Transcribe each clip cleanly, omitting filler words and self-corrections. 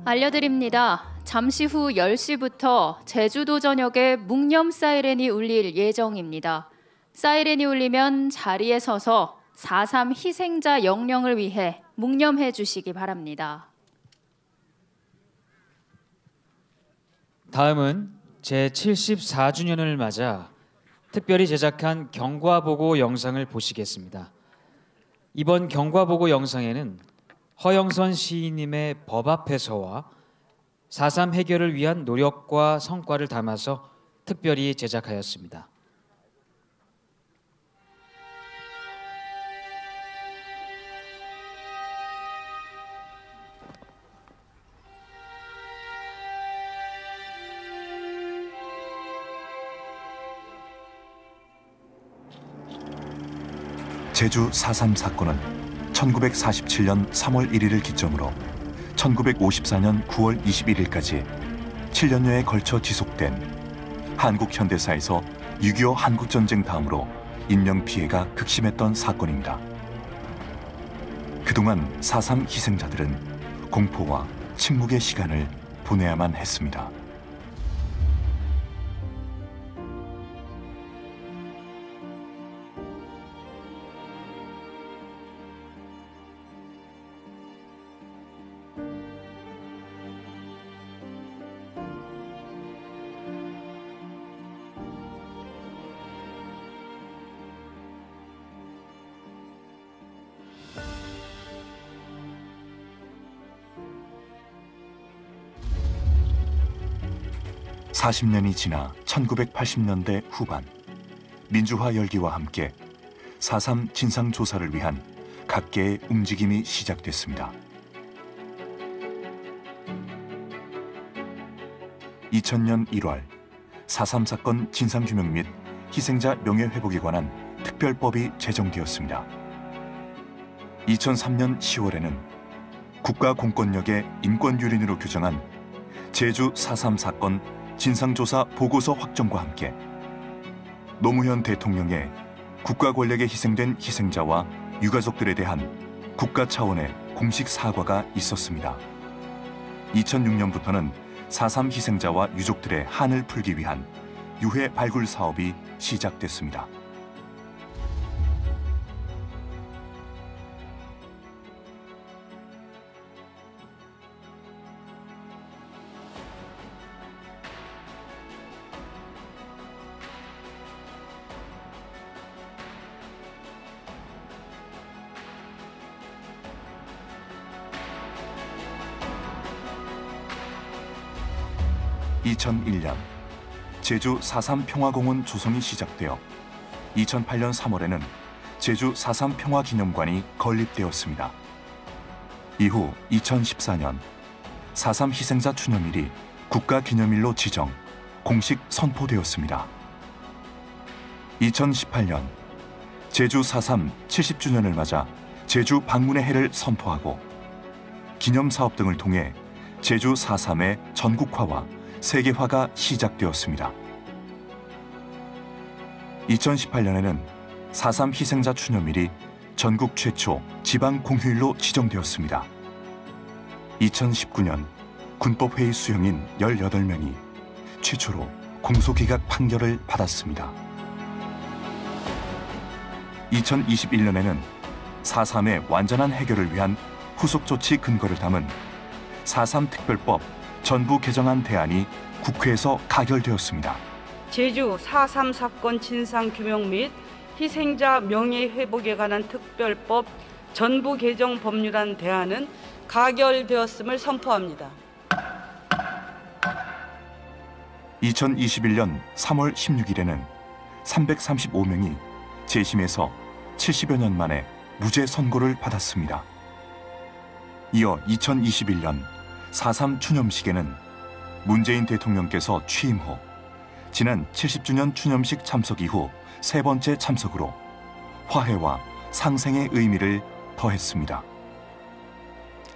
알려드립니다. 잠시 후 10시부터 제주도 전역에 묵념 사이렌이 울릴 예정입니다. 사이렌이 울리면 자리에 서서 4.3 희생자 영령을 위해 묵념해 주시기 바랍니다. 다음은 제74주년을 맞아 특별히 제작한 경과보고 영상을 보시겠습니다. 이번 경과보고 영상에는 허영선 시인님의 법 앞에서와 4.3 해결을 위한 노력과 성과를 담아서 특별히 제작하였습니다. 제주 4.3 사건은 1947년 3월 1일을 기점으로 1954년 9월 21일까지 7년여에 걸쳐 지속된 한국 현대사에서 6.25 한국전쟁 다음으로 인명피해가 극심했던 사건입니다. 그동안 4.3 희생자들은 공포와 침묵의 시간을 보내야만 했습니다. (40년이) 지나 1980년대 후반 민주화 열기와 함께 4.3 진상조사를 위한 각계의 움직임이 시작됐습니다. 2000년 1월 4.3 사건 진상규명 및 희생자 명예회복에 관한 특별법이 제정되었습니다. 2003년 10월에는 국가공권력의 인권유린으로 규정한 제주 4.3 사건 진상조사 보고서 확정과 함께 노무현 대통령의 국가 권력에 희생된 희생자와 유가족들에 대한 국가 차원의 공식 사과가 있었습니다. 2006년부터는 4.3 희생자와 유족들의 한을 풀기 위한 유해 발굴 사업이 시작됐습니다. (2001년) 제주 4.3 평화공원 조성이 시작되어 2008년 3월에는 제주 4.3 평화기념관이 건립되었습니다. 이후 2014년 4.3 희생자 추념일이 국가기념일로 지정, 공식 선포되었습니다. 2018년 제주 4.3 70주년을 맞아 제주 방문의 해를 선포하고 기념사업 등을 통해 제주 4.3의 전국화와 세계화가 시작되었습니다. 2018년에는 4.3 희생자 추념일이 전국 최초 지방 공휴일로 지정되었습니다. 2019년 군법회의 수용인 18명이 최초로 공소기각 판결을 받았습니다. 2021년에는 4.3의 완전한 해결을 위한 후속 조치 근거를 담은 4.3 특별법 전부 개정안 대안이 국회에서 가결되었습니다. 제주 4.3 사건 진상규명 및 희생자 명예회복에 관한 특별법 전부 개정 법률안 대안은 가결되었음을 선포합니다. 2021년 3월 16일에는 335명이 재심에서 70여 년 만에 무죄 선고를 받았습니다. 이어 2021년 4.3 추념식에는 문재인 대통령께서 취임 후 지난 70주년 추념식 참석 이후 세 번째 참석으로 화해와 상생의 의미를 더했습니다.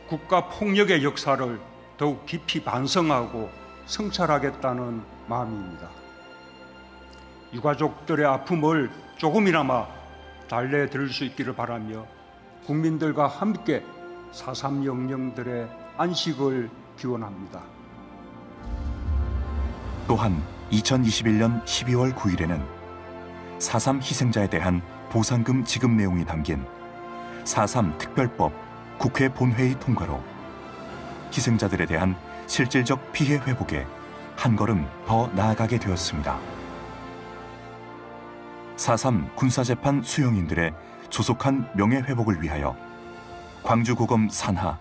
국가 폭력의 역사를 더욱 깊이 반성하고 성찰하겠다는 마음입니다. 유가족들의 아픔을 조금이나마 달래드릴 수 있기를 바라며 국민들과 함께 4.3 영령들의 안식을 기원합니다. 또한 2021년 12월 9일에는 4.3 희생자에 대한 보상금 지급 내용이 담긴 4.3 특별법 국회 본회의 통과로 희생자들에 대한 실질적 피해 회복에 한 걸음 더 나아가게 되었습니다. 4.3 군사재판 수용인들의 조속한 명예회복을 위하여 광주고검 산하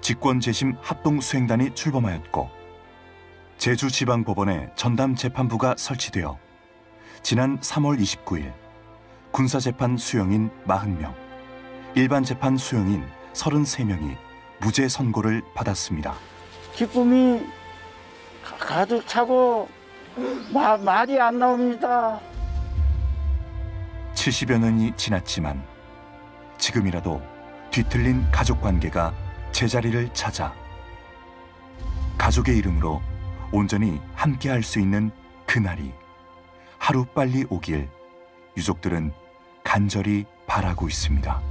직권재심 합동수행단이 출범하였고 제주지방법원에 전담재판부가 설치되어 지난 3월 29일 군사재판 수용인 40명, 일반재판 수용인 33명이 무죄 선고를 받았습니다. 기쁨이 가득 차고 말이 안 나옵니다. 70여 년이 지났지만 지금이라도 뒤틀린 가족관계가 제자리를 찾아 가족의 이름으로 온전히 함께할 수 있는 그날이 하루빨리 오길 유족들은 간절히 바라고 있습니다.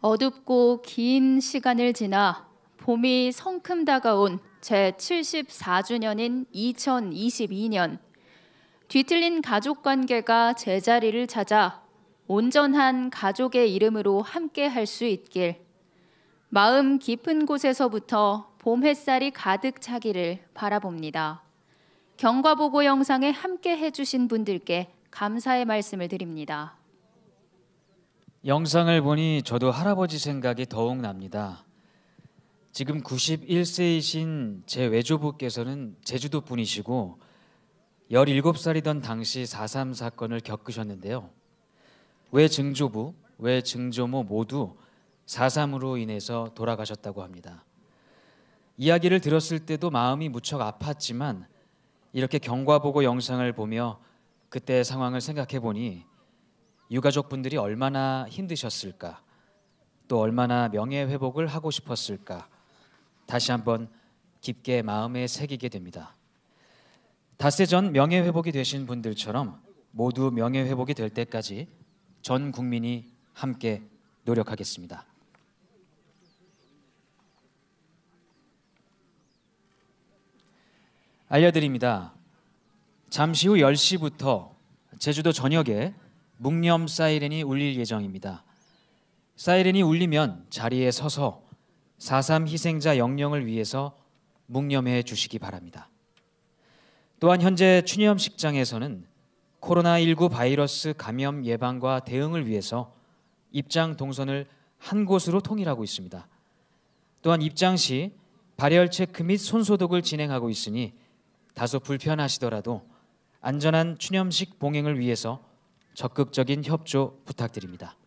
어둡고 긴 시간을 지나 봄이 성큼 다가온 제74주년인 2022년, 뒤틀린 가족관계가 제자리를 찾아 온전한 가족의 이름으로 함께 할 수 있길, 마음 깊은 곳에서부터 봄 햇살이 가득 차기를 바라봅니다. 경과보고 영상에 함께 해주신 분들께 감사의 말씀을 드립니다. 영상을 보니 저도 할아버지 생각이 더욱 납니다. 지금 91세이신 제 외조부께서는 제주도 분이시고 17살이던 당시 4.3 사건을 겪으셨는데요. 외증조부, 외증조모 모두 4.3으로 인해서 돌아가셨다고 합니다. 이야기를 들었을 때도 마음이 무척 아팠지만 이렇게 경과보고 영상을 보며 그때의 상황을 생각해 보니 유가족분들이 얼마나 힘드셨을까, 또 얼마나 명예회복을 하고 싶었을까 다시 한번 깊게 마음에 새기게 됩니다. 닷새 전 명예회복이 되신 분들처럼 모두 명예회복이 될 때까지 전 국민이 함께 노력하겠습니다. 알려드립니다. 잠시 후 10시부터 제주도 전역에 묵념 사이렌이 울릴 예정입니다. 사이렌이 울리면 자리에 서서 4.3 희생자 영령을 위해서 묵념해 주시기 바랍니다. 또한 현재 추념식장에서는 코로나19 바이러스 감염 예방과 대응을 위해서 입장 동선을 한 곳으로 통일하고 있습니다. 또한 입장 시 발열 체크 및 손소독을 진행하고 있으니 다소 불편하시더라도 안전한 추념식 봉행을 위해서 적극적인 협조 부탁드립니다.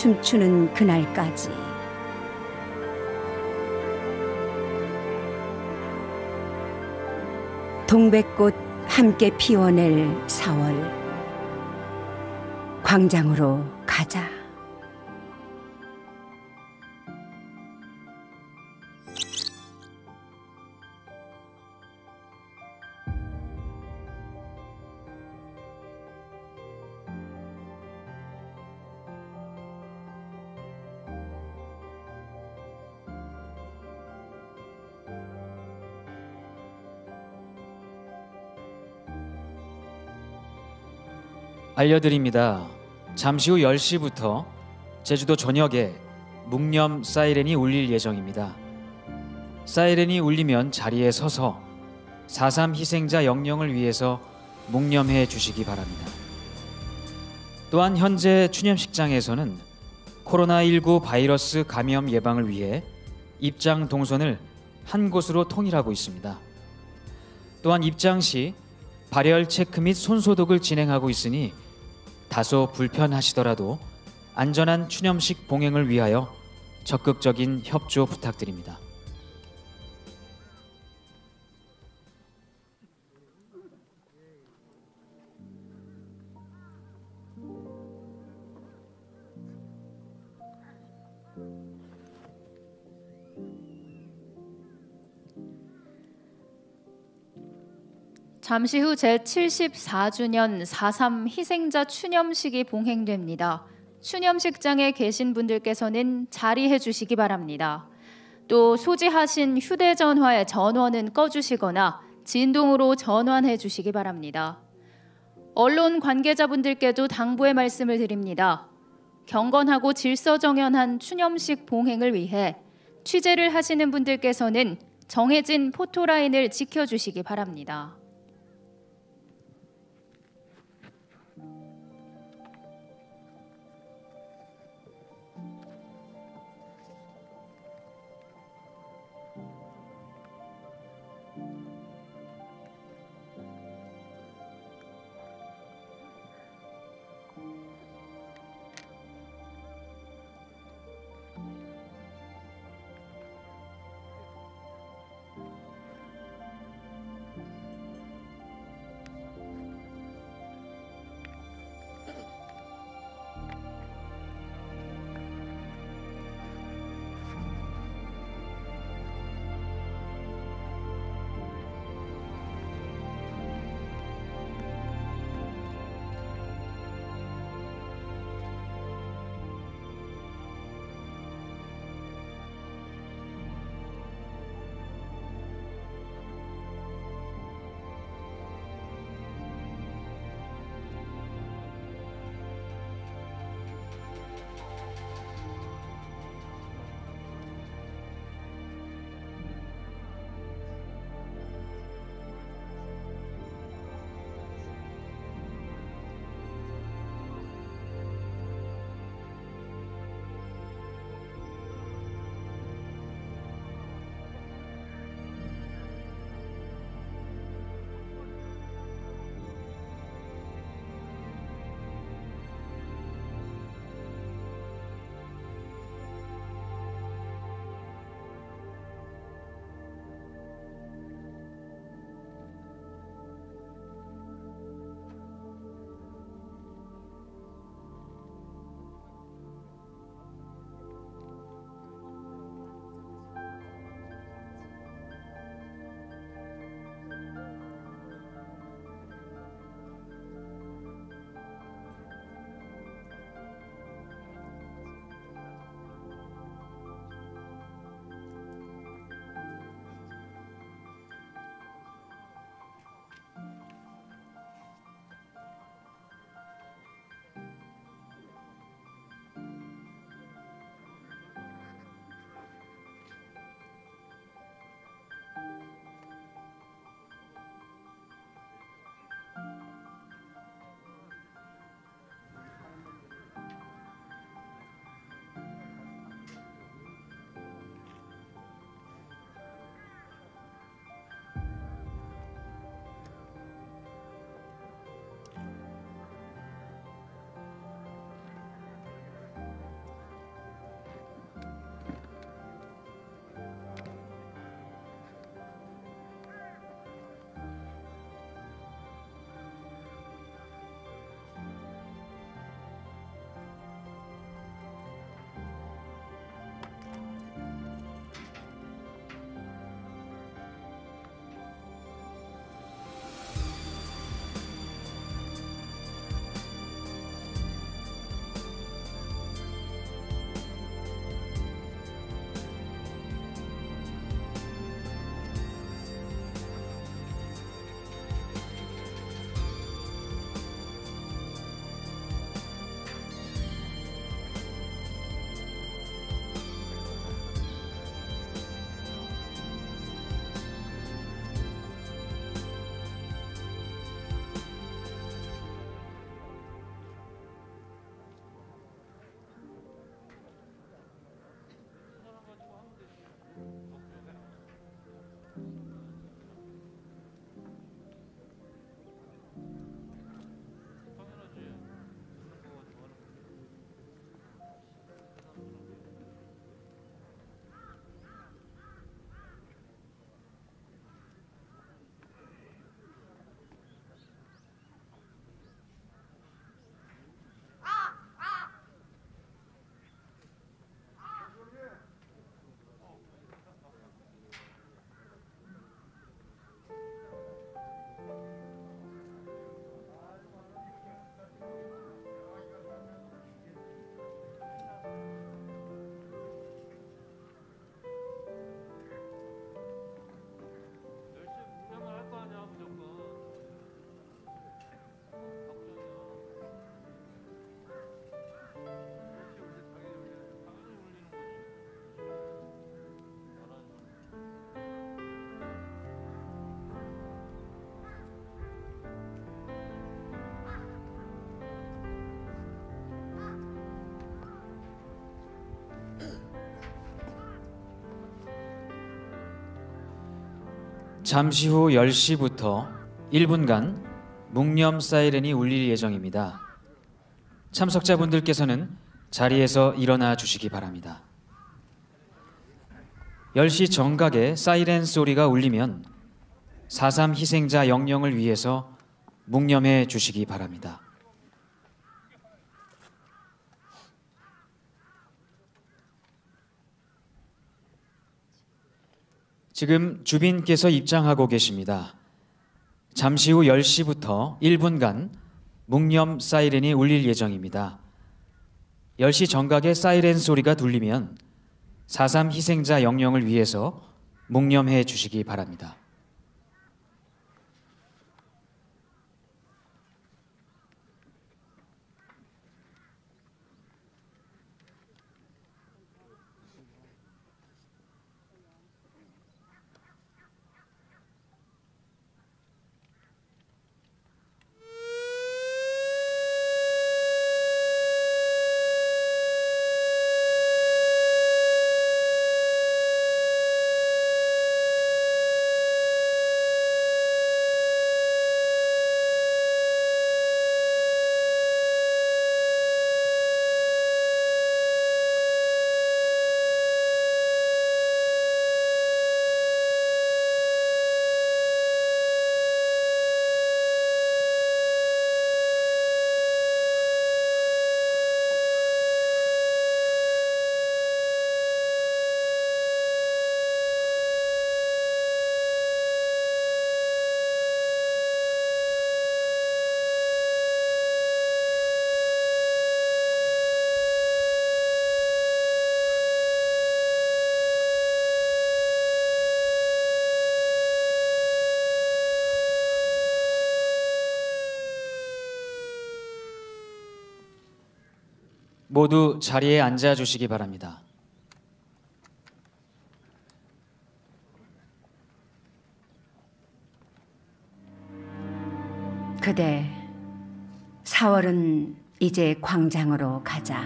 춤추는 그날까지. 동백꽃 함께 피워낼 4월. 광장으로 가자. 알려드립니다. 잠시 후 10시부터 제주도 전역에 묵념 사이렌이 울릴 예정입니다. 사이렌이 울리면 자리에 서서 4.3 희생자 영령을 위해서 묵념해 주시기 바랍니다. 또한 현재 추념식장에서는 코로나19 바이러스 감염 예방을 위해 입장 동선을 한 곳으로 통일하고 있습니다. 또한 입장 시 발열 체크 및 손소독을 진행하고 있으니 다소 불편하시더라도 안전한 추념식 봉행을 위하여 적극적인 협조 부탁드립니다. 잠시 후 제74주년 4.3 희생자 추념식이 봉행됩니다. 추념식장에 계신 분들께서는 자리해 주시기 바랍니다. 또 소지하신 휴대전화의 전원은 꺼주시거나 진동으로 전환해 주시기 바랍니다. 언론 관계자분들께도 당부의 말씀을 드립니다. 경건하고 질서정연한 추념식 봉행을 위해 취재를 하시는 분들께서는 정해진 포토라인을 지켜주시기 바랍니다. 잠시 후 10시부터 1분간 묵념 사이렌이 울릴 예정입니다. 참석자분들께서는 자리에서 일어나 주시기 바랍니다. 10시 정각에 사이렌 소리가 울리면 4.3 희생자 영령을 위해서 묵념해 주시기 바랍니다. 지금 주빈께서 입장하고 계십니다. 잠시 후 10시부터 1분간 묵념 사이렌이 울릴 예정입니다. 10시 정각에 사이렌 소리가 들리면 4.3 희생자 영령을 위해서 묵념해 주시기 바랍니다. 모두 자리에 앉아 주시기 바랍니다. 그대, 4월은 이제 광장으로 가자.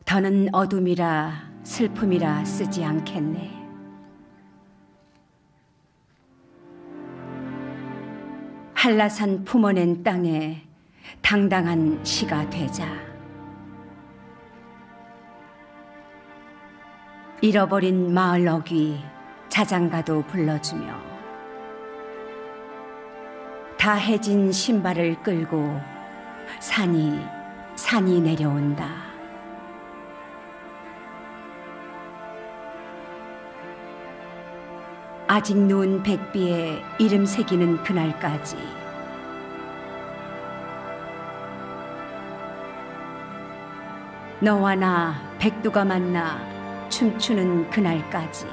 더는 어둠이라 슬픔이라 쓰지 않겠네. 한라산 품어낸 땅에 당당한 시가 되자. 잃어버린 마을 어귀 자장가도 불러주며 다 해진 신발을 끌고 산이 내려온다. 아직 누운 백비에 이름 새기는 그날까지 너와 나 백두가 만나 춤추는 그날까지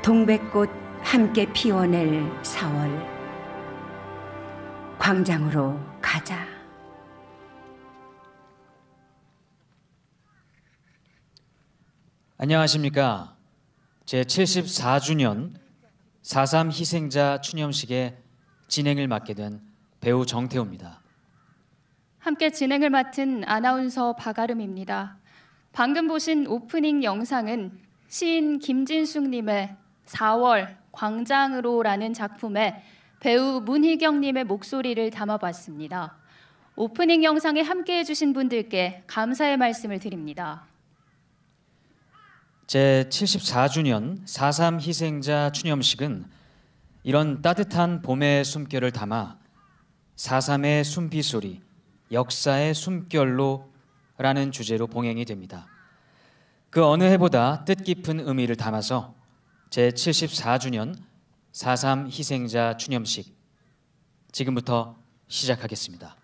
동백꽃 함께 피워낼 4월 광장으로 가자. 안녕하십니까. 제74주년 4.3 희생자 추념식의 진행을 맡게 된 배우 정태우입니다. 함께 진행을 맡은 아나운서 박아름입니다. 방금 보신 오프닝 영상은 시인 김진숙님의 4월 광장으로라는 작품에 배우 문희경님의 목소리를 담아봤습니다. 오프닝 영상에 함께해 주신 분들께 감사의 말씀을 드립니다. 제74주년 4.3 희생자 추념식은 이런 따뜻한 봄의 숨결을 담아 4.3의 숨비소리, 역사의 숨결로 라는 주제로 봉행이 됩니다. 그 어느 해보다 뜻깊은 의미를 담아서 제74주년 4.3 희생자 추념식 지금부터 시작하겠습니다.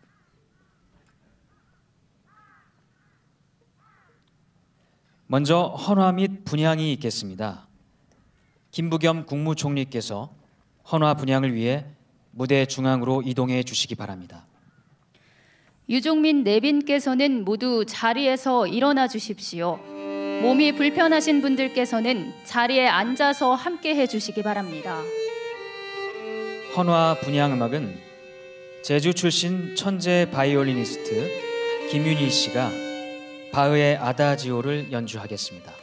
먼저 헌화 및 분향이 있겠습니다. 김부겸 국무총리께서 헌화 분향을 위해 무대 중앙으로 이동해 주시기 바랍니다. 유종민 내빈께서는 모두 자리에서 일어나 주십시오. 몸이 불편하신 분들께서는 자리에 앉아서 함께 해주시기 바랍니다. 헌화 분향 음악은 제주 출신 천재 바이올리니스트 김윤희 씨가 바흐의 아다지오를 연주하겠습니다.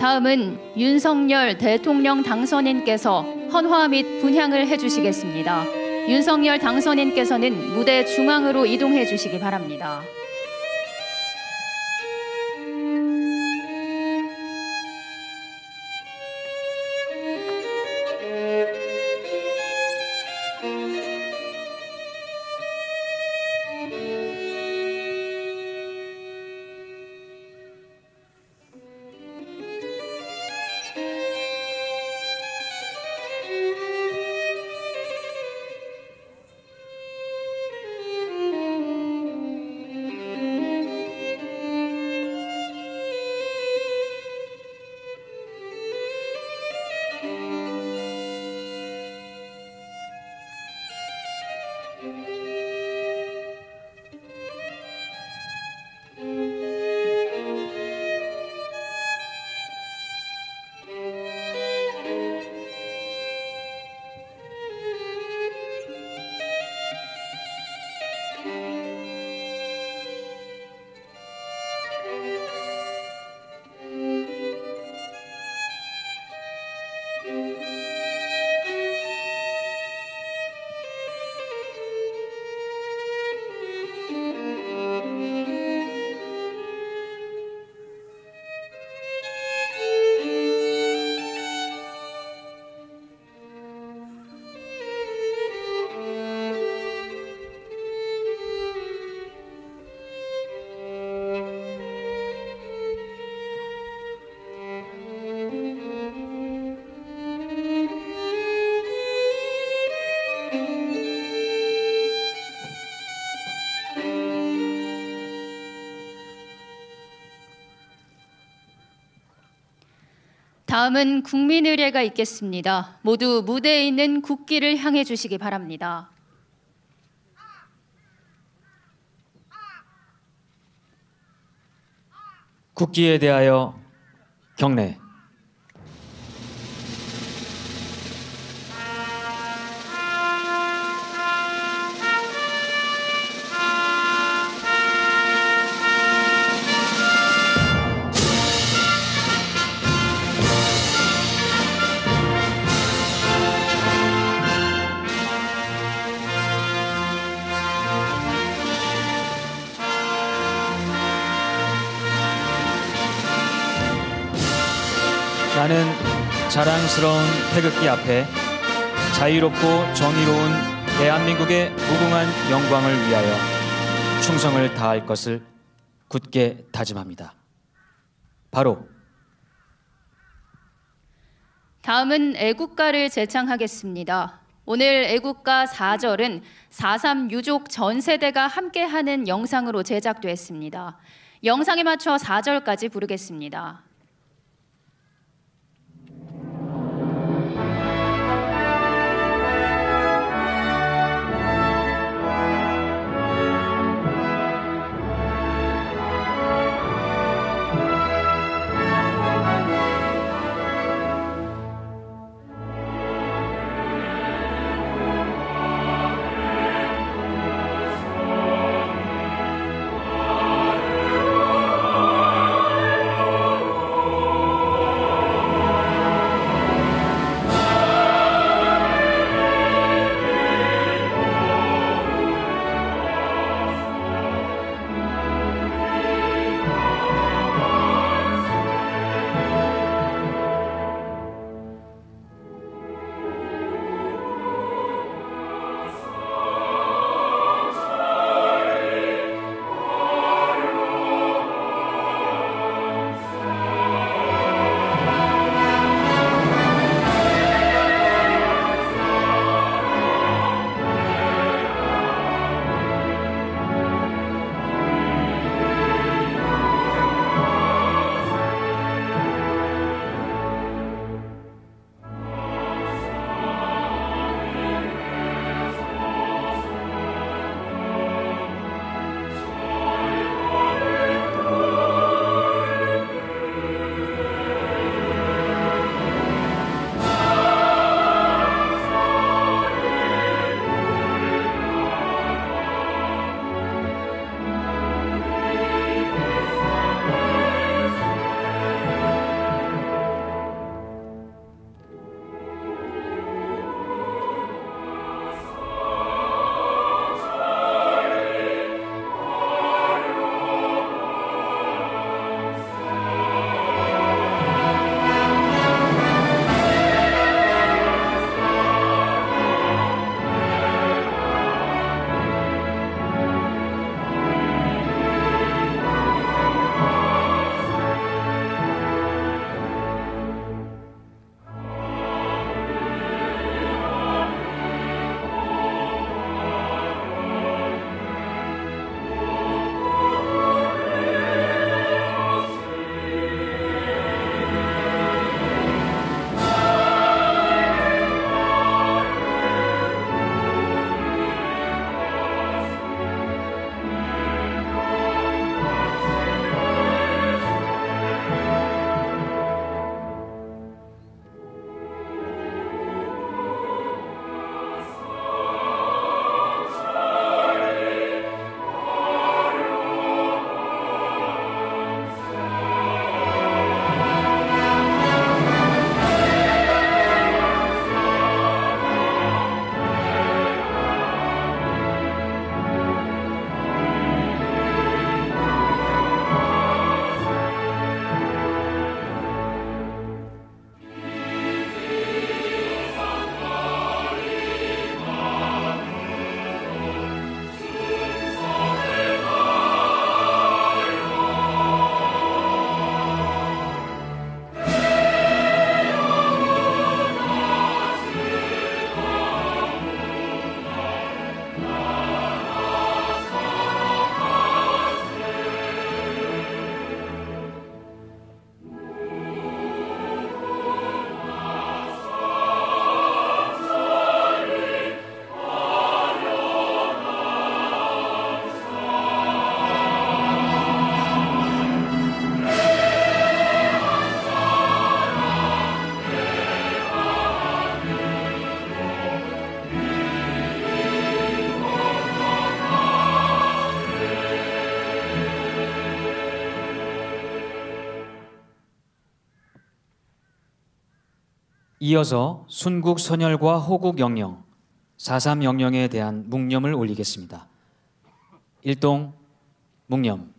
다음은 윤석열 대통령 당선인께서 헌화 및 분향을 해주시겠습니다. 윤석열 당선인께서는 무대 중앙으로 이동해 주시기 바랍니다. 다음은 국민의례가 있겠습니다. 모두 무대에 있는 국기를 향해 주시기 바랍니다. 국기에 대하여 경례. 나는 자랑스러운 태극기 앞에 자유롭고 정의로운 대한민국의 무궁한 영광을 위하여 충성을 다할 것을 굳게 다짐합니다. 바로 다음은 애국가를 제창하겠습니다. 오늘 애국가 4절은 4.3 유족 전 세대가 함께하는 영상으로 제작됐습니다. 영상에 맞춰 4절까지 부르겠습니다. 이어서 순국 선열과 호국 영령, 4.3 영령에 대한 묵념을 올리겠습니다. 일동 묵념.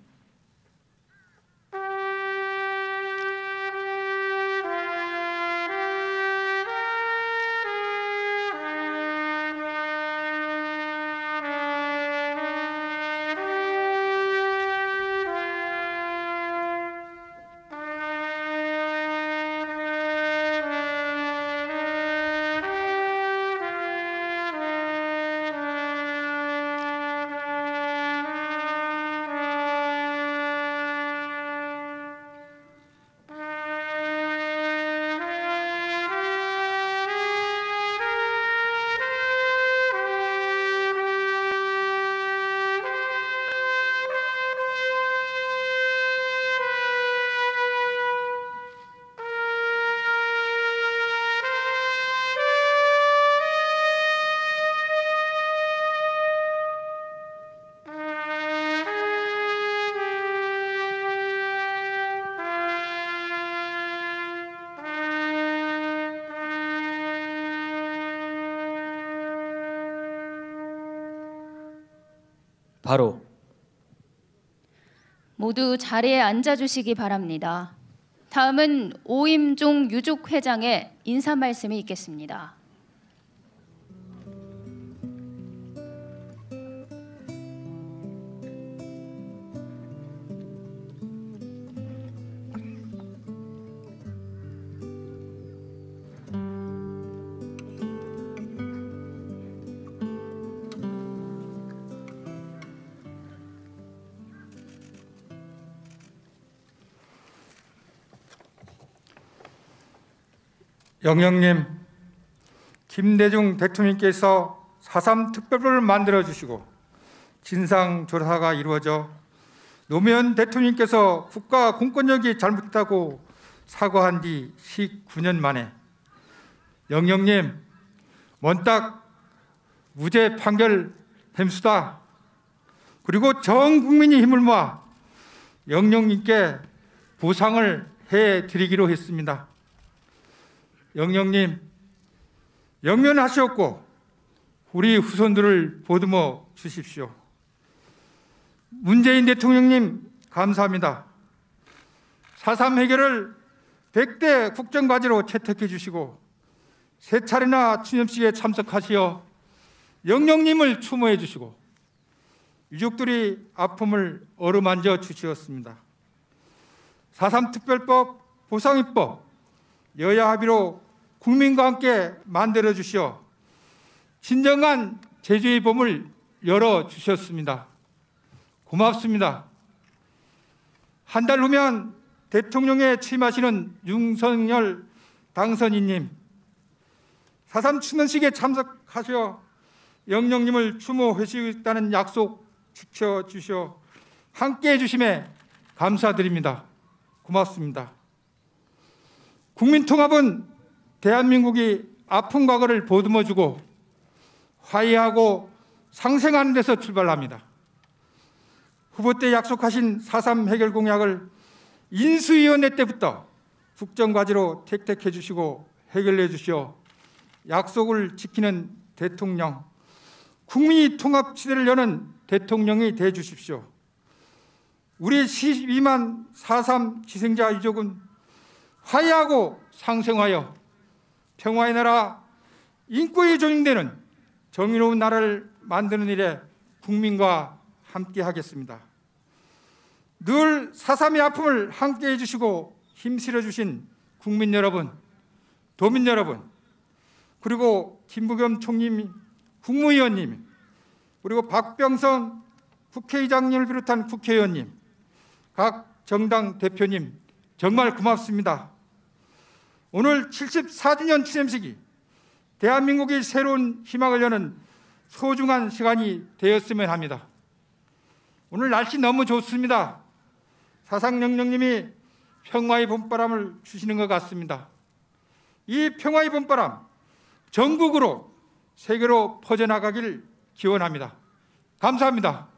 바로 모두 자리에 앉아주시기 바랍니다. 다음은 오임종 유족회장의 인사 말씀이 있겠습니다. 영령님, 김대중 대통령께서 4.3 특별법을 만들어 주시고 진상조사가 이루어져 노무현 대통령께서 국가 공권력이 잘못했다고 사과한 뒤 19년 만에 영령님, 원딱 무죄 판결 햄수다. 그리고 전 국민이 힘을 모아 영령님께 보상을 해드리기로 했습니다. 영령님, 영면하시옵고 우리 후손들을 보듬어 주십시오. 문재인 대통령님 감사합니다. 4.3 해결을 100대 국정과제로 채택해 주시고 세 차례나 추념식에 참석하시어 영령님을 추모해 주시고 유족들이 아픔을 어루만져 주시었습니다. 4.3 특별법, 보상입법 여야 합의로 국민과 함께 만들어 주시어 진정한 제주의 봄을 열어 주셨습니다. 고맙습니다. 한 달 후면 대통령에 취임하시는 윤석열 당선인님, 4.3 추념식에 참석하셔 영령님을 추모하시겠다는 약속 지켜주셔 함께해 주심에 감사드립니다. 고맙습니다. 국민통합은 대한민국이 아픈 과거를 보듬어주고 화해하고 상생하는 데서 출발합니다. 후보 때 약속하신 4.3 해결 공약을 인수위원회 때부터 국정과제로 택해 주시고 해결해 주시어 약속을 지키는 대통령, 국민이 통합 시대를 여는 대통령이 돼 주십시오. 우리 12만 4.3 희생자 유족은 화해하고 상생하여 평화의 나라, 인권이 존중되는 정의로운 나라를 만드는 일에 국민과 함께 하겠습니다. 늘 4.3의 아픔을 함께 해주시고 힘실어 주신 국민 여러분, 도민 여러분, 그리고 김부겸 총리, 국무위원님, 그리고 박병선 국회의장님을 비롯한 국회의원님, 각 정당 대표님 정말 고맙습니다. 오늘 74주년 추념식이 대한민국이 새로운 희망을 여는 소중한 시간이 되었으면 합니다. 오늘 날씨 너무 좋습니다. 사상영령님이 평화의 봄바람을 주시는 것 같습니다. 이 평화의 봄바람 전국으로 세계로 퍼져나가길 기원합니다. 감사합니다.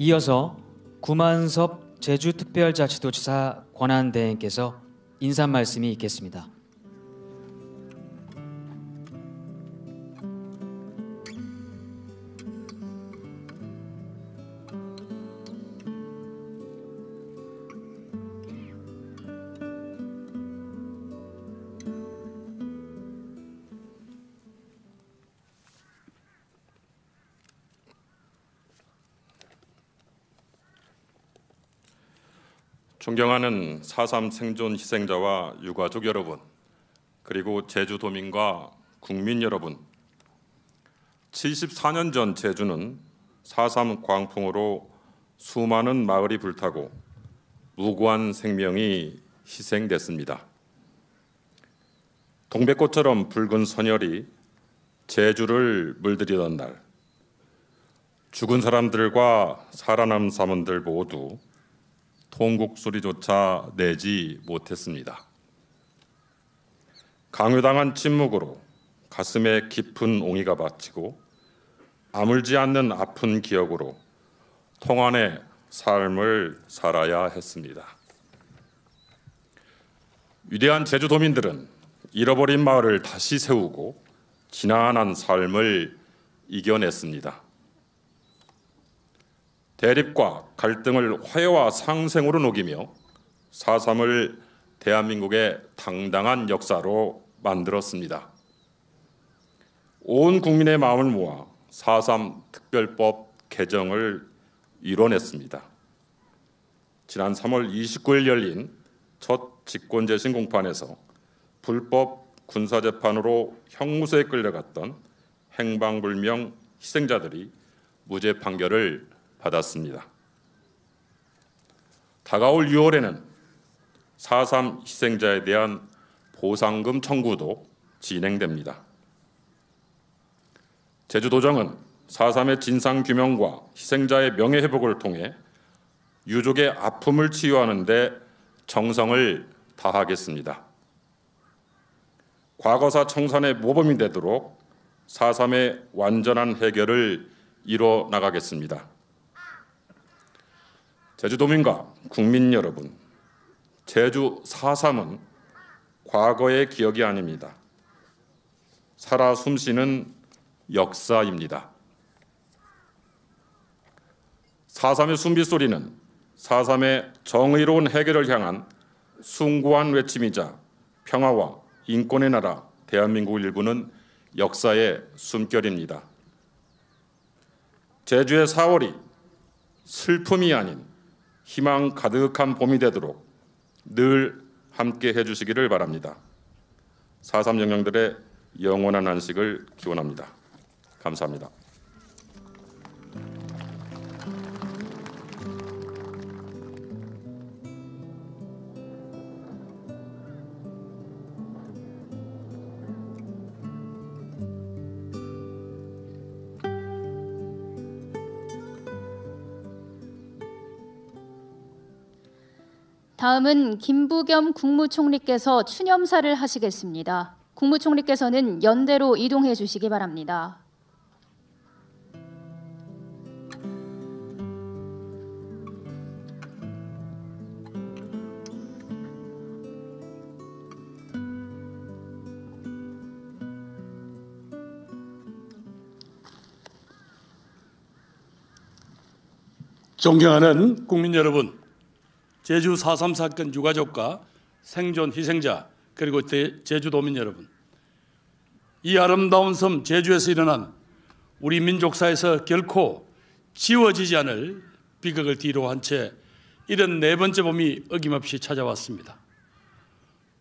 이어서 구만섭 제주특별자치도지사 권한대행께서 인사 말씀이 있겠습니다. 존경하는 4.3 생존 희생자와 유가족 여러분, 그리고 제주도민과 국민 여러분, 74년 전 제주는 4.3 광풍으로 수많은 마을이 불타고 무고한 생명이 희생됐습니다. 동백꽃처럼 붉은 선혈이 제주를 물들이던 날, 죽은 사람들과 살아남은 사람들 모두 통곡 소리조차 내지 못했습니다. 강요당한 침묵으로 가슴에 깊은 옹이가 받치고 아물지 않는 아픈 기억으로 통안의 삶을 살아야 했습니다. 위대한 제주도민들은 잃어버린 마을을 다시 세우고 지난한 삶을 이겨냈습니다. 대립과 갈등을 화해와 상생으로 녹이며 4.3을 대한민국의 당당한 역사로 만들었습니다. 온 국민의 마음을 모아 4.3 특별법 개정을 이뤄냈습니다. 지난 3월 29일 열린 첫 직권재심 공판에서 불법 군사재판으로 형무소에 끌려갔던 행방불명 희생자들이 무죄 판결을 받았습니다. 다가올 6월에는 4.3 희생자에 대한 보상금 청구도 진행됩니다. 제주도정은 4.3의 진상규명과 희생자의 명예회복을 통해 유족의 아픔을 치유하는 데 정성을 다하겠습니다. 과거사 청산의 모범이 되도록 4.3의 완전한 해결을 이뤄 나가겠습니다. 제주도민과 국민 여러분, 제주 4.3은 과거의 기억이 아닙니다. 살아 숨쉬는 역사입니다. 4.3의 숨빗소리는 4.3의 정의로운 해결을 향한 숭고한 외침이자 평화와 인권의 나라 대한민국을 일구는 역사의 숨결입니다. 제주의 4월이 슬픔이 아닌 희망 가득한 봄이 되도록 늘 함께 해주시기를 바랍니다. 4.3 영령들의 영원한 안식을 기원합니다. 감사합니다. 다음은 김부겸 국무총리께서 추념사를 하시겠습니다. 국무총리께서는 연대로 이동해 주시기 바랍니다. 존경하는 국민 여러분, 제주 4.3 사건 유가족과 생존 희생자 그리고 제주도민 여러분, 이 아름다운 섬 제주에서 일어난 우리 민족사에서 결코 지워지지 않을 비극을 뒤로 한 채 이런 네 번째 봄이 어김없이 찾아왔습니다.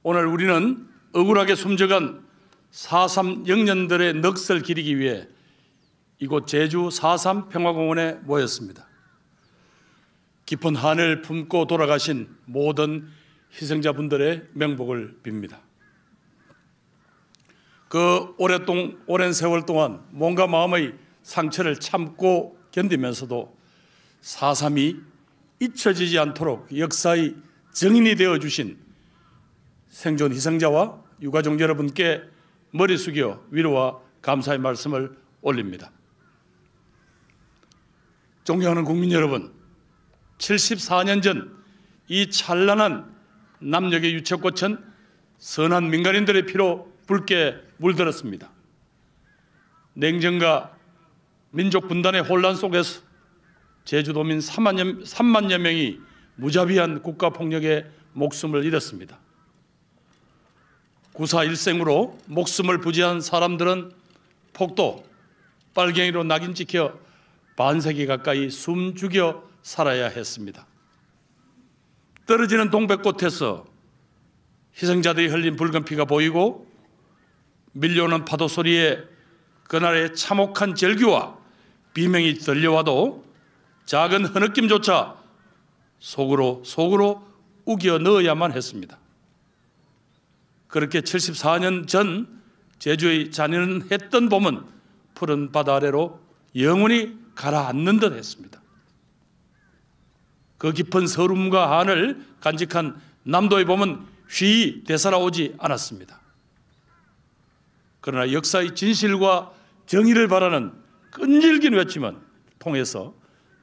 오늘 우리는 억울하게 숨져간 4.3 영년들의 넋을 기리기 위해 이곳 제주 4.3 평화공원에 모였습니다. 깊은 한을 품고 돌아가신 모든 희생자분들의 명복을 빕니다. 그 오랜 세월 동안 몸과 마음의 상처를 참고 견디면서도 4.3이 잊혀지지 않도록 역사의 증인이 되어주신 생존 희생자와 유가족 여러분께 머리 숙여 위로와 감사의 말씀을 올립니다. 존경하는 국민 여러분, 74년 전 이 찬란한 남녘의 유채꽃은 선한 민간인들의 피로 붉게 물들었습니다. 냉전과 민족 분단의 혼란 속에서 제주도민 3만여 명이 무자비한 국가폭력에 목숨을 잃었습니다. 구사 일생으로 목숨을 부지한 사람들은 폭도, 빨갱이로 낙인 찍혀 반세기 가까이 숨 죽여 살아야 했습니다. 떨어지는 동백꽃에서 희생자들이 흘린 붉은 피가 보이고 밀려오는 파도 소리에 그날의 참혹한 절규와 비명이 들려와도 작은 흐느낌조차 속으로 우겨 넣어야만 했습니다. 그렇게 74년 전 제주의 잔인했던 봄은 푸른 바다 아래로 영원히 가라앉는 듯 했습니다. 그 깊은 서름과 한을 간직한 남도의 봄은 쉬이 되살아오지 않았습니다. 그러나 역사의 진실과 정의를 바라는 끈질긴 외침을 통해서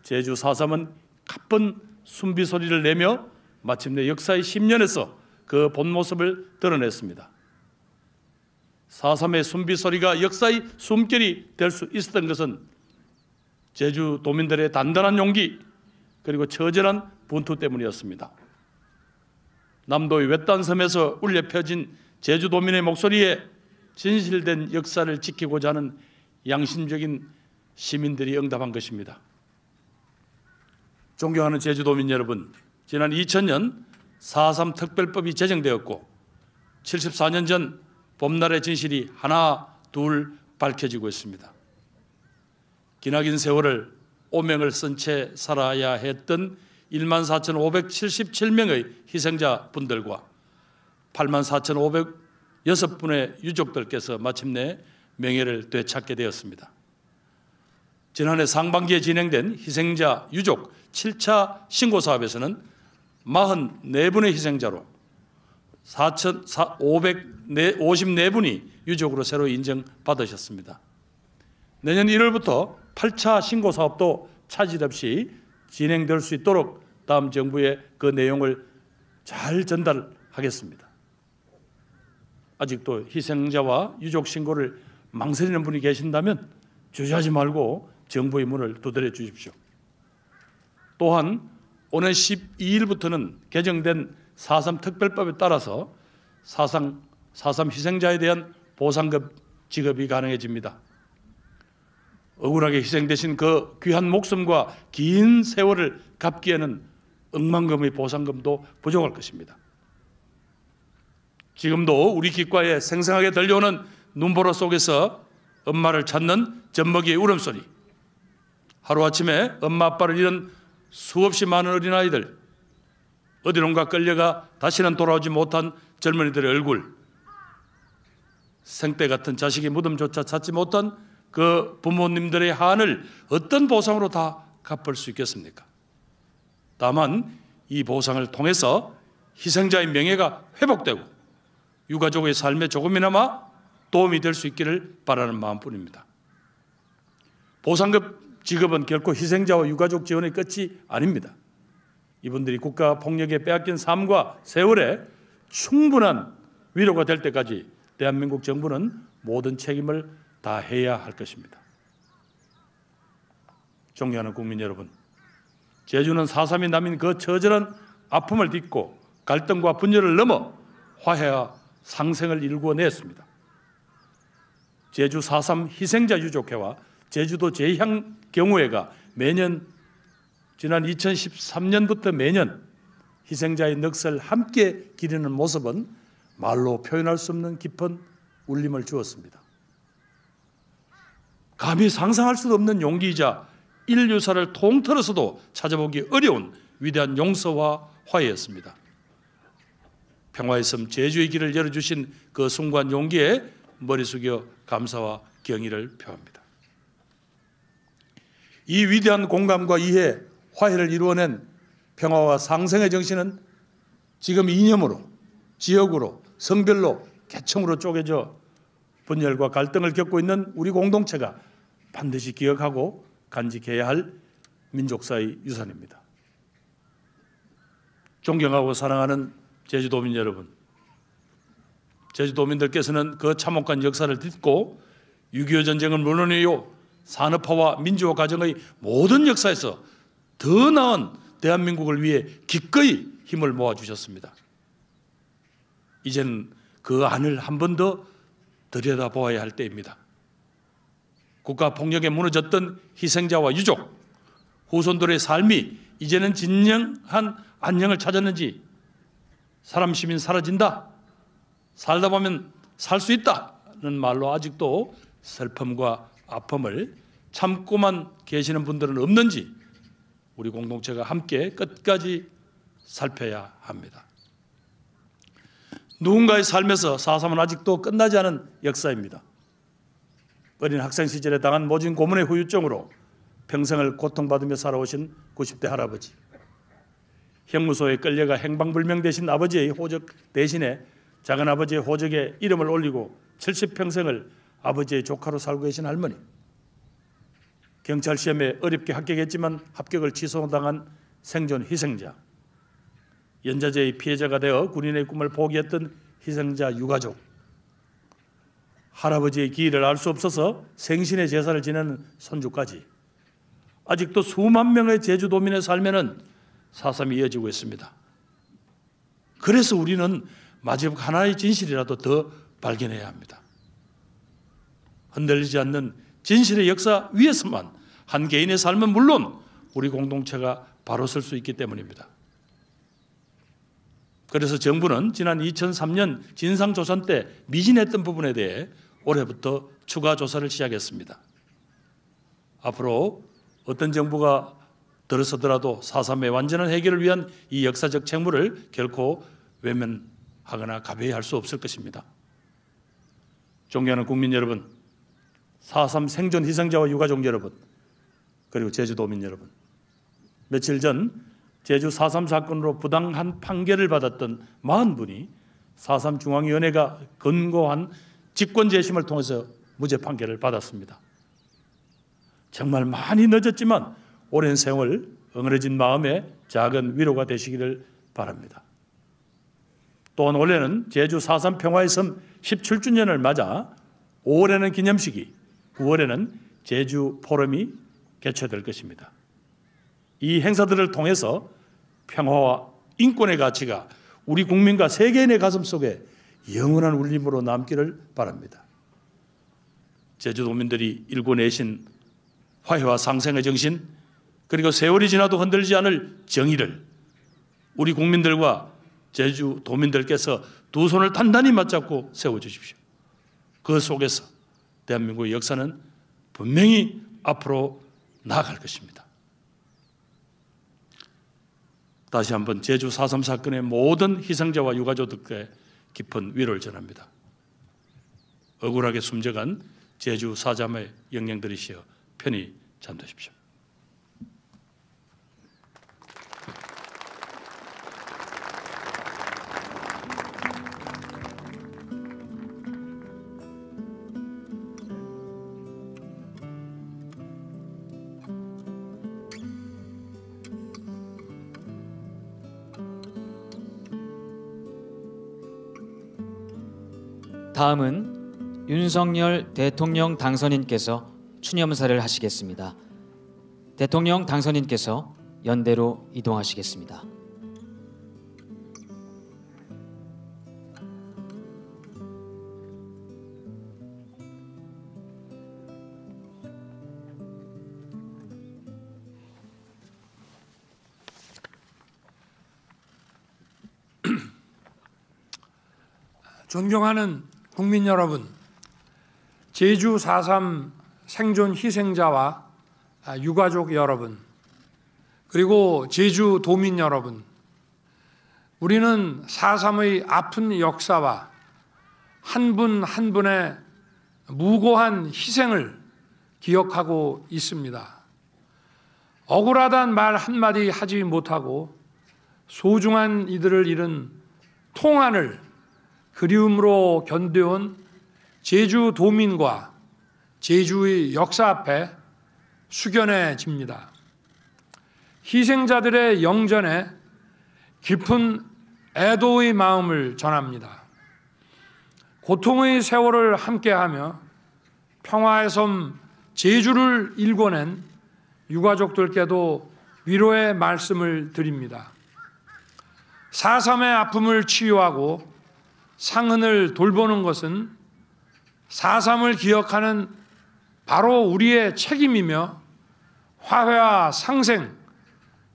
제주 4.3은 가쁜 순비 소리를 내며 마침내 역사의 10년에서 그 본 모습을 드러냈습니다. 4.3의 순비 소리가 역사의 숨결이 될 수 있었던 것은 제주 도민들의 단단한 용기 그리고 처절한 분투 때문이었습니다. 남도의 외딴 섬에서 울려 펴진 제주도민의 목소리에 진실된 역사를 지키고자 하는 양심적인 시민들이 응답한 것입니다. 존경하는 제주도민 여러분, 지난 2000년 4.3 특별법이 제정되었고 74년 전 봄날의 진실이 하나 둘 밝혀지고 있습니다. 기나긴 세월을 오명을 쓴 채 살아야 했던 14,577명의 희생자분들과 84,506분의 유족들께서 마침내 명예를 되찾게 되었습니다. 지난해 상반기에 진행된 희생자 유족 7차 신고 사업에서는 44분의 희생자로 4,554분이 유족으로 새로 인정받으셨습니다. 내년 1월부터 8차 신고 사업도 차질 없이 진행될 수 있도록 다음 정부에 그 내용을 잘 전달하겠습니다. 아직도 희생자와 유족 신고를 망설이는 분이 계신다면 주저하지 말고 정부의 문을 두드려 주십시오. 또한 오늘 12일부터는 개정된 4.3 특별법에 따라서 4.3 희생자에 대한 보상금 지급이 가능해집니다. 억울하게 희생되신 그 귀한 목숨과 긴 세월을 갚기에는 억만금의 보상금도 부족할 것입니다. 지금도 우리 귓가에 생생하게 들려오는 눈보라 속에서 엄마를 찾는 젖먹이의 울음소리, 하루아침에 엄마 아빠를 잃은 수없이 많은 어린아이들, 어디론가 끌려가 다시는 돌아오지 못한 젊은이들의 얼굴, 생때 같은 자식의 무덤조차 찾지 못한 그 부모님들의 한을 어떤 보상으로 다 갚을 수 있겠습니까? 다만 이 보상을 통해서 희생자의 명예가 회복되고 유가족의 삶에 조금이나마 도움이 될 수 있기를 바라는 마음뿐입니다. 보상금 지급은 결코 희생자와 유가족 지원의 끝이 아닙니다. 이분들이 국가 폭력에 빼앗긴 삶과 세월에 충분한 위로가 될 때까지 대한민국 정부는 모든 책임을 다해야 할 것입니다. 존경하는 국민 여러분, 제주는 4.3이 남인 그 처절한 아픔을 딛고 갈등과 분열을 넘어 화해와 상생을 일궈냈습니다. 제주 4.3 희생자 유족회와 제주도 재향경우회가 매년 지난 2013년부터 매년 희생자의 넋을 함께 기리는 모습은 말로 표현할 수 없는 깊은 울림을 주었습니다. 감히 상상할 수도 없는 용기이자 인류사를 통틀어서도 찾아보기 어려운 위대한 용서와 화해였습니다. 평화의 섬 제주의 길을 열어주신 그 숭고한 용기에 머리 숙여 감사와 경의를 표합니다. 이 위대한 공감과 이해, 화해를 이루어낸 평화와 상생의 정신은 지금 이념으로, 지역으로, 성별로, 계층으로 쪼개져 분열과 갈등을 겪고 있는 우리 공동체가 반드시 기억하고 간직해야 할 민족사의 유산입니다. 존경하고 사랑하는 제주도민 여러분, 제주도민들께서는 그 참혹한 역사를 딛고 6.25 전쟁은 물론이요 산업화와 민주화 과정의 모든 역사에서 더 나은 대한민국을 위해 기꺼이 힘을 모아주셨습니다. 이제는 그 안을 한 번 더 들여다보아야 할 때입니다. 국가 폭력에 무너졌던 희생자와 유족, 후손들의 삶이 이제는 진정한 안녕을 찾았는지, 사람 시민 사라진다, 살다 보면 살 수 있다는 말로 아직도 슬픔과 아픔을 참고만 계시는 분들은 없는지 우리 공동체가 함께 끝까지 살펴야 합니다. 누군가의 삶에서 4.3은 아직도 끝나지 않은 역사입니다. 어린 학생 시절에 당한 모진 고문의 후유증으로 평생을 고통받으며 살아오신 90대 할아버지, 형무소에 끌려가 행방불명되신 아버지의 호적 대신에 작은아버지의 호적에 이름을 올리고 70평생을 아버지의 조카로 살고 계신 할머니, 경찰 시험에 어렵게 합격했지만 합격을 취소당한 생존 희생자, 연좌제의 피해자가 되어 군인의 꿈을 포기했던 희생자 유가족, 할아버지의 기일을 알 수 없어서 생신의 제사를 지내는 손주까지 아직도 수만 명의 제주도민의 삶에는 4.3이 이어지고 있습니다. 그래서 우리는 마지막 하나의 진실이라도 더 발견해야 합니다. 흔들리지 않는 진실의 역사 위에서만 한 개인의 삶은 물론 우리 공동체가 바로 설 수 있기 때문입니다. 그래서 정부는 지난 2003년 진상조사 때 미진했던 부분에 대해 올해부터 추가 조사를 시작했습니다. 앞으로 어떤 정부가 들어서더라도 4.3의 완전한 해결을 위한 이 역사적 책무를 결코 외면하거나 가벼이 할 수 없을 것입니다. 존경하는 국민 여러분, 4.3 생존 희생자와 유가족 여러분, 그리고 제주도민 여러분, 며칠 전 제주 4.3 사건으로 부당한 판결을 받았던 40분이 4.3 중앙위원회가 권고한 직권재심을 통해서 무죄 판결을 받았습니다. 정말 많이 늦었지만 오랜 세월 응어려진 마음에 작은 위로가 되시기를 바랍니다. 또한 올해는 제주 4.3 평화의 섬 17주년을 맞아 5월에는 기념식이, 9월에는 제주 포럼이 개최될 것입니다. 이 행사들을 통해서 평화와 인권의 가치가 우리 국민과 세계인의 가슴 속에 영원한 울림으로 남기를 바랍니다. 제주도민들이 일궈 내신 화해와 상생의 정신, 그리고 세월이 지나도 흔들리지 않을 정의를 우리 국민들과 제주도민들께서 두 손을 단단히 맞잡고 세워주십시오. 그 속에서 대한민국의 역사는 분명히 앞으로 나아갈 것입니다. 다시 한번 제주 4.3 사건의 모든 희생자와 유가족들께 깊은 위로를 전합니다. 억울하게 숨져간 제주 4.3의 영령들이시여 편히 잠드십시오. 다음은 윤석열 대통령 당선인께서 추념사를 하시겠습니다. 대통령 당선인께서 연대로 이동하시겠습니다. 존경하는 국민 여러분, 제주 4.3 생존 희생자와 유가족 여러분, 그리고 제주 도민 여러분, 우리는 4.3의 아픈 역사와 한 분 한 분의 무고한 희생을 기억하고 있습니다. 억울하다는 말 한마디 하지 못하고 소중한 이들을 잃은 통안을 그리움으로 견뎌온 제주 도민과 제주의 역사 앞에 숙연해집니다. 희생자들의 영전에 깊은 애도의 마음을 전합니다. 고통의 세월을 함께하며 평화의 섬 제주를 일궈낸 유가족들께도 위로의 말씀을 드립니다. 4.3의 아픔을 치유하고 상흔을 돌보는 것은 4.3을 기억하는 바로 우리의 책임이며 화해와 상생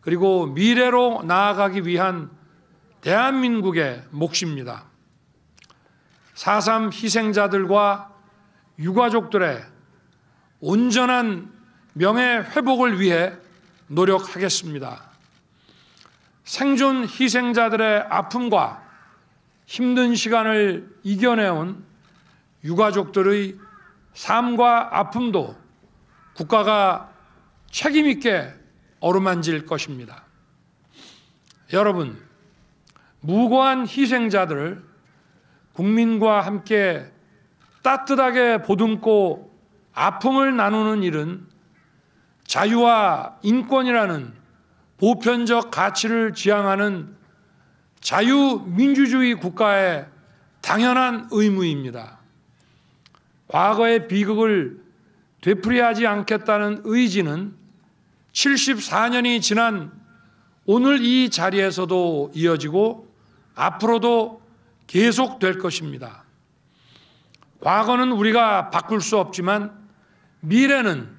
그리고 미래로 나아가기 위한 대한민국의 몫입니다. 4.3 희생자들과 유가족들의 온전한 명예 회복을 위해 노력하겠습니다. 생존 희생자들의 아픔과 힘든 시간을 이겨내온 유가족들의 삶과 아픔도 국가가 책임 있게 어루만질 것입니다. 여러분, 무고한 희생자들을 국민과 함께 따뜻하게 보듬고 아픔을 나누는 일은 자유와 인권이라는 보편적 가치를 지향하는 자유민주주의 국가의 당연한 의무입니다. 과거의 비극을 되풀이하지 않겠다는 의지는 74년이 지난 오늘 이 자리에서도 이어지고 앞으로도 계속될 것입니다. 과거는 우리가 바꿀 수 없지만 미래는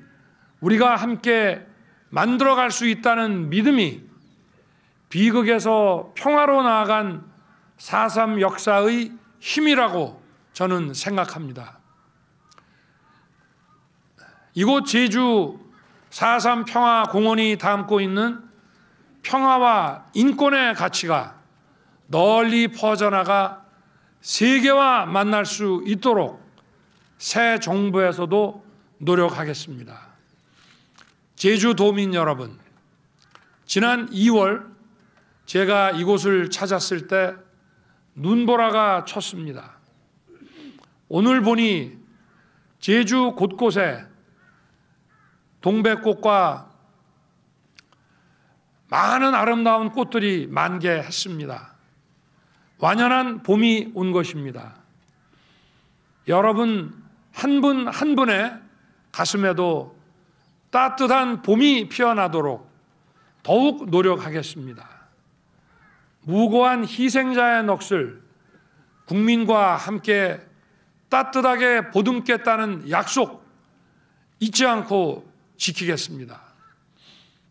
우리가 함께 만들어갈 수 있다는 믿음이 비극에서 평화로 나아간 4.3 역사의 힘이라고 저는 생각합니다. 이곳 제주 4.3 평화공원이 담고 있는 평화와 인권의 가치가 널리 퍼져나가 세계와 만날 수 있도록 새 정부에서도 노력하겠습니다. 제주도민 여러분, 지난 2월 제가 이곳을 찾았을 때 눈보라가 쳤습니다. 오늘 보니 제주 곳곳에 동백꽃과 많은 아름다운 꽃들이 만개했습니다. 완연한 봄이 온 것입니다. 여러분 한 분 한 분의 가슴에도 따뜻한 봄이 피어나도록 더욱 노력하겠습니다. 무고한 희생자의 넋을 국민과 함께 따뜻하게 보듬겠다는 약속 잊지 않고 지키겠습니다.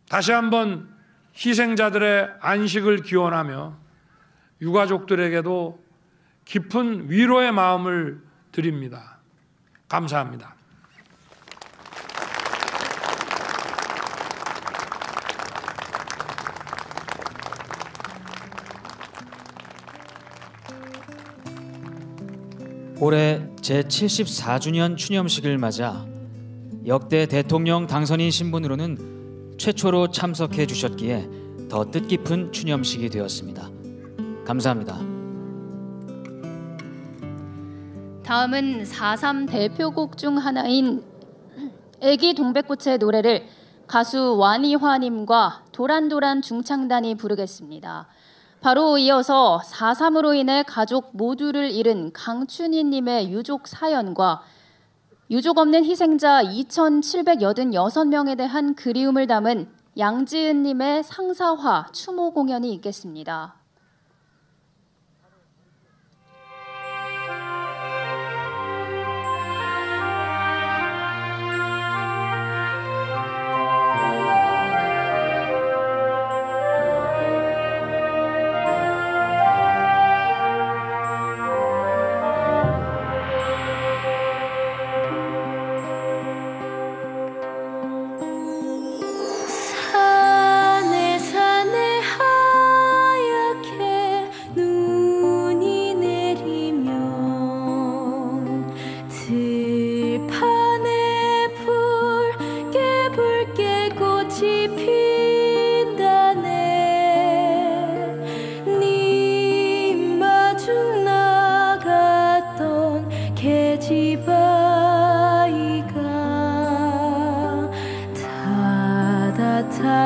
다시 한번 희생자들의 안식을 기원하며 유가족들에게도 깊은 위로의 마음을 드립니다. 감사합니다. 올해 제74주년 추념식을 맞아 역대 대통령 당선인 신분으로는 최초로 참석해 주셨기에 더 뜻깊은 추념식이 되었습니다. 감사합니다. 다음은 4.3 대표곡 중 하나인 애기 동백꽃의 노래를 가수 완이화님과 도란도란 중창단이 부르겠습니다. 바로 이어서 4.3으로 인해 가족 모두를 잃은 강춘희님의 유족 사연과 유족 없는 희생자 2,786명에 대한 그리움을 담은 양지은님의 상사화 추모 공연이 있겠습니다.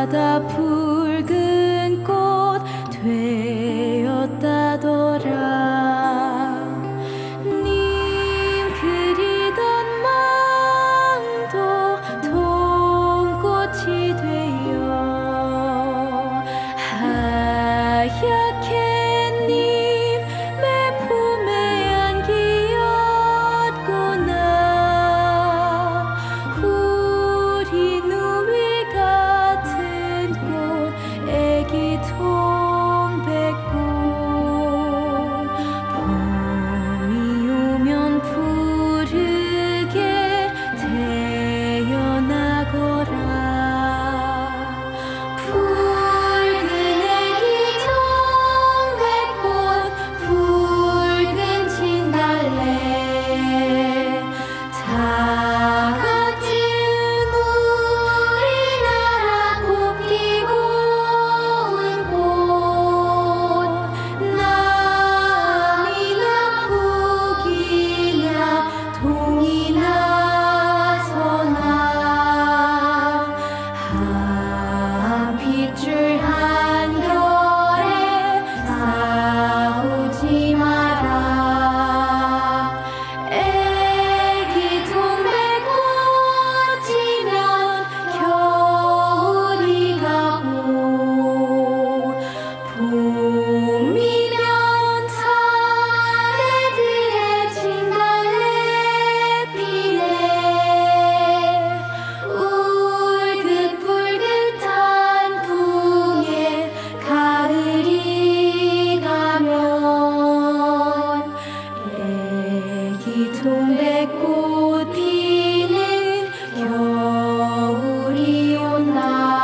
바다 푸 동백꽃 피는 겨울이 온다.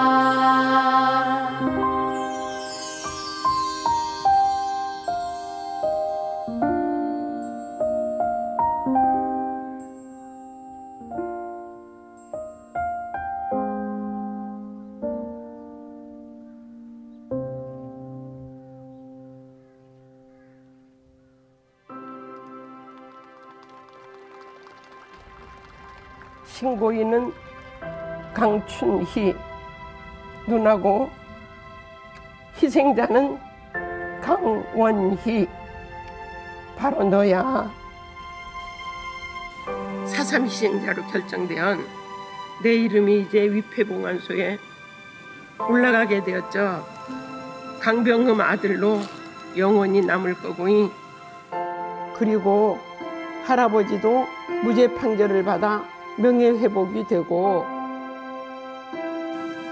신고인은 강춘희 누나고 희생자는 강원희. 바로 너야. 4.3 희생자로 결정된 내 이름이 이제 위패봉안소에 올라가게 되었죠. 강병흠 아들로 영원히 남을 거고, 그리고 할아버지도 무죄 판결을 받아 명예회복이 되고,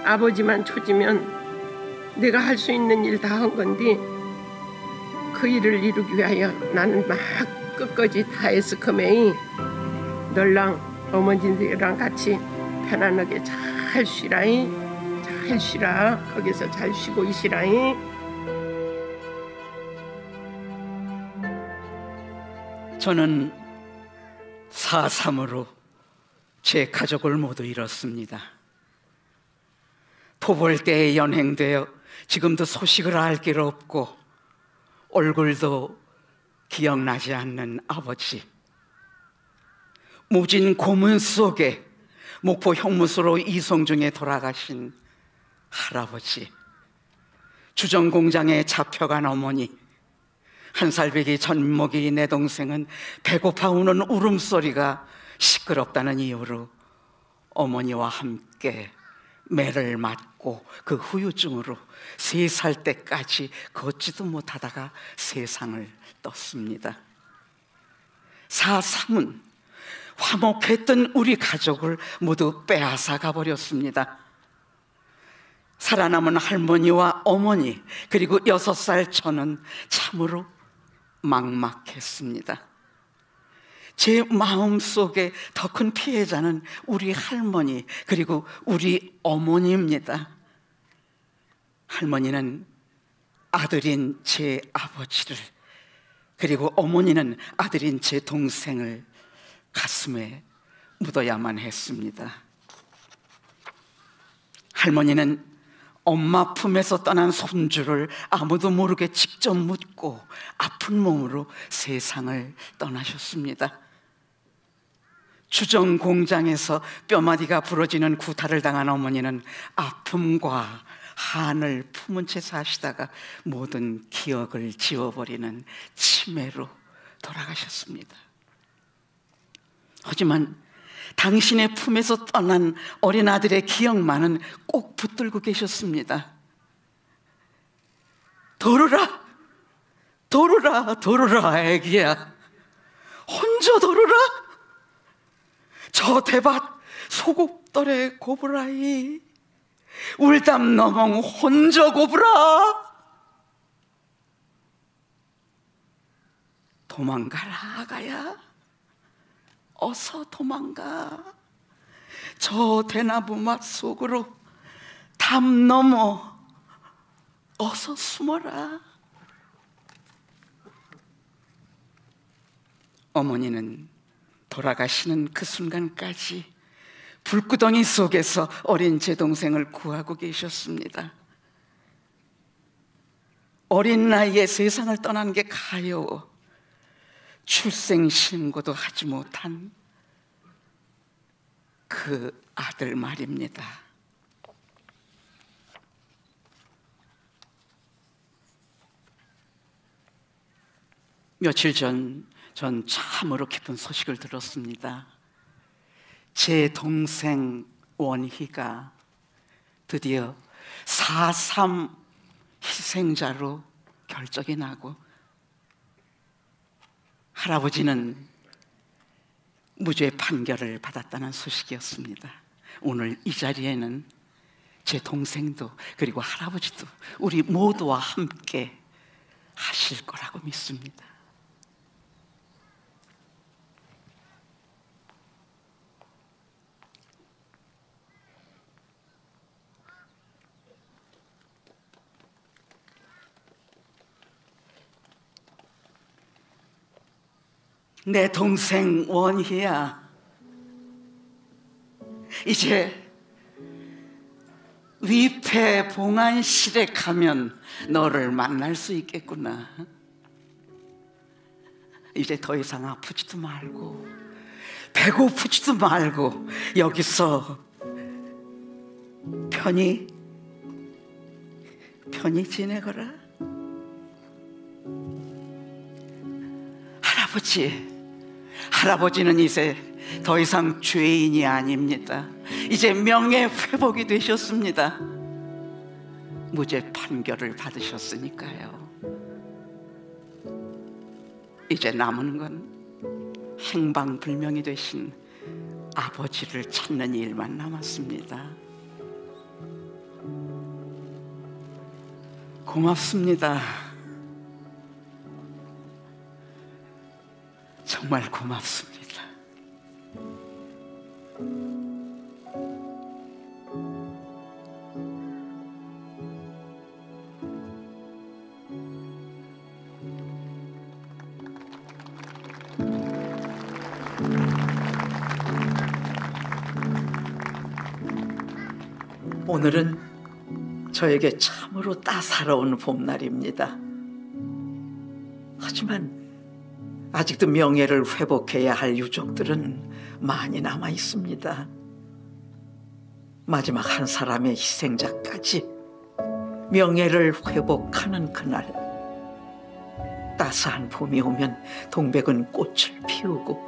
아버지만 초지면 내가 할 수 있는 일 다 한 건데, 그 일을 이루기 위하여 나는 막 끝까지 다 했을 거메이. 널랑 어머니들이랑 같이 편안하게 잘 쉬라이. 잘 쉬라. 거기서 잘 쉬고 있으라이. 저는 4.3으로 제 가족을 모두 잃었습니다. 포벌대에 연행되어 지금도 소식을 알 길 없고 얼굴도 기억나지 않는 아버지, 모진 고문 속에 목포 형무소로 이송 중에 돌아가신 할아버지, 주정공장에 잡혀간 어머니, 한살배기 전목이 내 동생은 배고파 우는 울음소리가 시끄럽다는 이유로 어머니와 함께 매를 맞고 그 후유증으로 3살 때까지 걷지도 못하다가 세상을 떴습니다. 4.3은 화목했던 우리 가족을 모두 빼앗아 가버렸습니다. 살아남은 할머니와 어머니, 그리고 6살 저는 참으로 막막했습니다. 제 마음속에 더 큰 피해자는 우리 할머니, 그리고 우리 어머니입니다. 할머니는 아들인 제 아버지를, 그리고 어머니는 아들인 제 동생을 가슴에 묻어야만 했습니다. 할머니는 엄마 품에서 떠난 손주를 아무도 모르게 직접 묻고 아픈 몸으로 세상을 떠나셨습니다. 주정 공장에서 뼈마디가 부러지는 구타를 당한 어머니는 아픔과 한을 품은 채 사시다가 모든 기억을 지워버리는 치매로 돌아가셨습니다. 하지만 당신의 품에서 떠난 어린 아들의 기억만은 꼭 붙들고 계셨습니다. 돌으라, 돌으라, 돌으라 애기야. 혼자 돌으라. 저 대밭 소곡떨에 고브라이. 울담 너멍 혼자 고브라. 도망가라 아가야. 어서 도망가. 저 대나무 맛 속으로 담 넘어 어서 숨어라. 어머니는 돌아가시는 그 순간까지 불구덩이 속에서 어린 제 동생을 구하고 계셨습니다. 어린 나이에 세상을 떠난 게 가여워 출생신고도 하지 못한 그 아들 말입니다. 며칠 전 참으로 기쁜 소식을 들었습니다. 제 동생 원희가 드디어 4.3 희생자로 결정이 나고 할아버지는 무죄 판결을 받았다는 소식이었습니다. 오늘 이 자리에는 제 동생도 그리고 할아버지도 우리 모두와 함께 하실 거라고 믿습니다. 내 동생 원희야, 이제 위패 봉안실에 가면 너를 만날 수 있겠구나. 이제 더 이상 아프지도 말고 배고프지도 말고 여기서 편히 지내거라. 할아버지는 이제 더 이상 죄인이 아닙니다. 이제 명예 회복이 되셨습니다. 무죄 판결을 받으셨으니까요. 이제 남은 건 행방불명이 되신 아버지를 찾는 일만 남았습니다. 고맙습니다. 정말 고맙습니다. 오늘은 저에게 참으로 따사로운 봄날입니다. 하지만 아직도 명예를 회복해야 할 유족들은 많이 남아 있습니다. 마지막 한 사람의 희생자까지 명예를 회복하는 그날, 따스한 봄이 오면 동백은 꽃을 피우고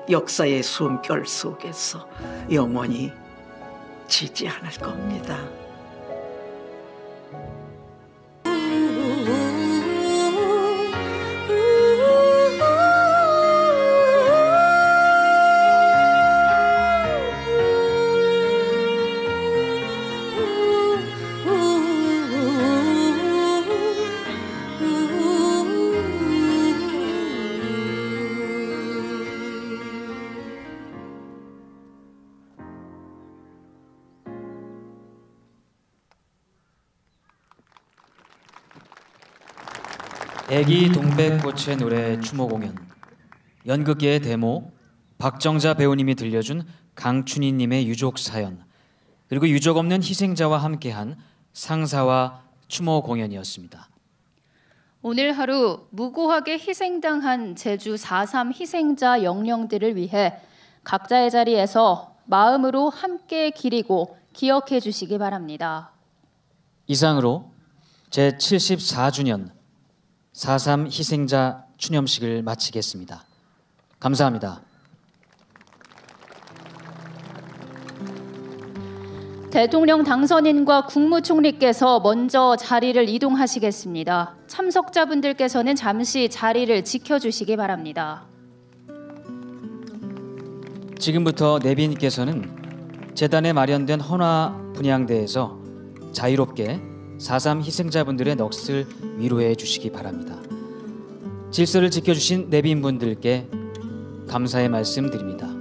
역사의 숨결 속에서 영원히 지지 않을 겁니다. 애기 동백꽃의 노래 추모 공연, 연극계의 데모 박정자 배우님이 들려준 강춘희님의 유족 사연, 그리고 유족 없는 희생자와 함께한 상사와 추모 공연이었습니다. 오늘 하루 무고하게 희생당한 제주 4.3 희생자 영령들을 위해 각자의 자리에서 마음으로 함께 기리고 기억해 주시기 바랍니다. 이상으로 제74주년 4.3 희생자 추념식을 마치겠습니다. 감사합니다. 대통령 당선인과 국무총리께서 먼저 자리를 이동하시겠습니다. 참석자분들께서는 잠시 자리를 지켜주시기 바랍니다. 지금부터 내빈께서는 재단에 마련된 헌화 분향대에서 자유롭게 4.3 희생자분들의 넋을 위로해 주시기 바랍니다. 질서를 지켜주신 내빈분들께 감사의 말씀 드립니다.